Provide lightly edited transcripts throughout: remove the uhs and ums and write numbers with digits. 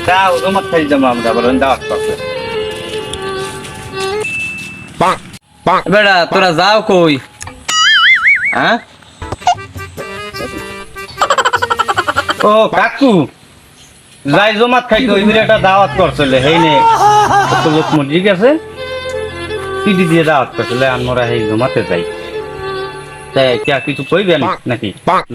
যাও জমাত খাই যাবো আমরা বলেন দাওয়াত করছে বেটা তোরা যাও কই? হ্যাঁ ও কাকু যাই জমাত খাইতে ওই মিলে একটা দাওয়াত করছিল হেই নে কত লোক মজি গেছে পিডি দিয়ে দাওয়াত করছিল আমরা হেই জমাতে যাই তাই কে কিছু কইবেন নাকি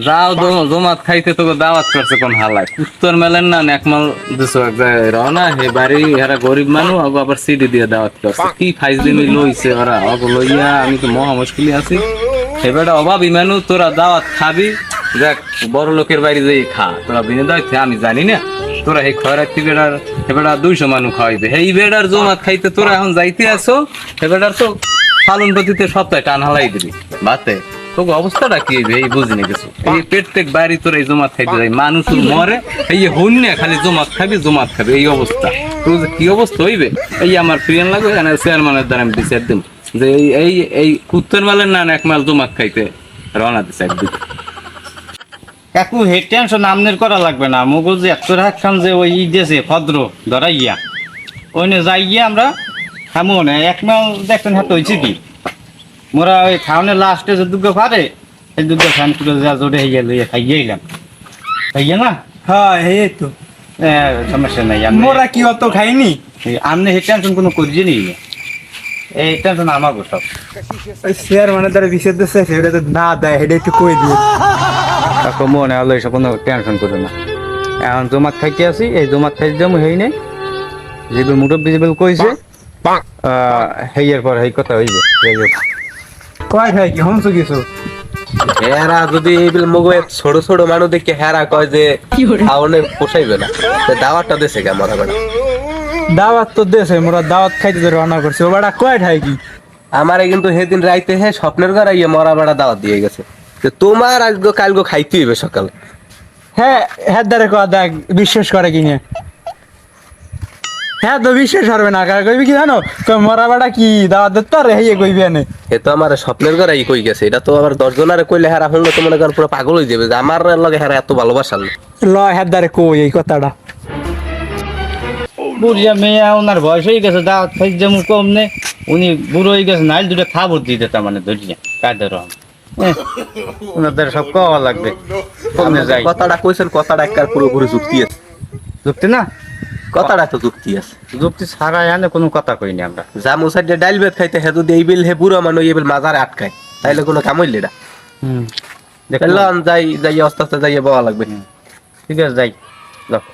যাও জমাত খাইতে তোকে দাওয়াত করছে কোন হালায় উত্তর মেলেন না একমাল দুশো এক জায়গায় রও না হে বাড়ি এরা গরিব মানুষ আবার সিডি দিয়ে দাওয়াত করছে কি ফাইজলিমি লইছে ওরা অগ লইয়া আমি তো মহা মুশকিলে আছি এবারে অভাবী মানুষ তোরা দাওয়াত খাবি দেখ বড় লোকের বাড়ি যাই খা তোরা বিনে দাওয়াত আমি জানি না তোরা এই খয়রাতি বেড়ার এবার 200 মানুষ খাওয়াইবে এই বেড়ার জমাত খাইতে তোরা এখন যাইতে আসো এবার তো ফালন প্রতিতে সপ্তাহে টান হালাই দিবি বাতে তোকে অবস্থাটা কি হইবে এই বুঝিনি কিছু এই প্রত্যেক বাড়ি তোর এই জমাত খাইতে যাই মানুষ মরে এই হইন না খালি জমাত খাবি এই অবস্থা তোর কি অবস্থা হইবে এই আমার প্রিয়ান লাগবে চেয়ারম্যানের দ্বারা আমি বিচার দিম যে এই এই উত্তর মালের না এক মাল জমাত খাইতে রওনা দিছে একদিন কাকু হে টেনশন আমনের করা লাগবে না মগজ যে এত রাখান যে ওই দেশে ভদ্র ধরাইয়া ওই যাই গিয়ে আমরা খামো না এক মাল দেখছেন হাতে হয়েছে কি মোরা ওই খাওয়ানোর লাস্টে যে দুর্গ ফারে সেই দুর্গ খান পুরো যা জোরে হইয়া লইয়া খাইয়ে এলাম খাইয়ে না হ্যাঁ এই তো সমস্যা নাই মোরা কি অত খাইনি আমনে হে টেনশন কোনো করছি নি এই টেনশন আমার সব ওই শেয়ার মানে তারা বিশেষ দিচ্ছে সেটা তো না দেয় সেটা একটু কই দিয়ে কাকু মনে হলো এসব কোনো টেনশন করো না এখন জমাত খাইতে আসি এই জমাত খাইতে যাবো হেই নেই যেগুলো মুরব্বী যেগুলো কইছে হেইয়ের পর হেই কথা হইবে কয় খাই কি হমসু কিছু হেরা যদি এইবিল মগো ছোট ছোট মানুষ দেখে হেরা কয় যে খাওয়ানো পোষাইবে না দাওয়াতটা দেশে কে মরা বেড়া দাওয়াত তো দেশে মোরা দাওয়াত খাইতে তো রান্না করছি ও বেটা কয় খাই কি আমারে কিন্তু সেদিন রাইতে হে স্বপ্নের ঘরে ইয়ে মরা বেড়া দাওয়াত দিয়ে গেছে তোমার আজকে কালকে খাইতে হইবে সকালে হ্যাঁ হ্যাঁ দ্বারে কয়া দেখ বিশ্বাস করে কিনে হ্যাঁ তো বিশ্বাস হবে না কার কইবি কি জানো মরা বেটা কি দাওয়াত দিতে রে হেয়ে কইবি এনে এ তো আমার স্বপ্নের ঘরে কই গেছে এটা তো আবার 10 জনারে কইলে হেরা হলো তো মনে কর পুরো পাগল হয়ে যাবে যে আমার লগে হেরা এত ভালোবাসাল ল হ্যাঁ দ্বারে কই এই কথাটা বুড়িয়া মেয়ে ওনার বয়স হয়ে গেছে দাওয়াত খাইতে যেমন কম নে উনি বুড়ো হয়ে গেছে নাইল দুটো খাবার দিয়ে দিতাম মানে ধরিয়া কাদের ওনাদের সব কওয়া লাগবে যাই কথাটা কইছেন কথাটা একবার পুরোপুরি যুক্তি আছে যুক্তি না কথাটা তো যুক্তি আছে যুক্তি ছাড়া এনে কোনো কথা কইনি আমরা জামু সাইডে ডাইল বেত খাইতে হে যদি এই বিল হে বুড়ো মানুষ এই বিল মাজারে আটকায় তাইলে কোনো কাম হইলে না দেখলাম যাই যাই আস্তে আস্তে যাইয়ে বলা লাগবে ঠিক আছে যাই দেখো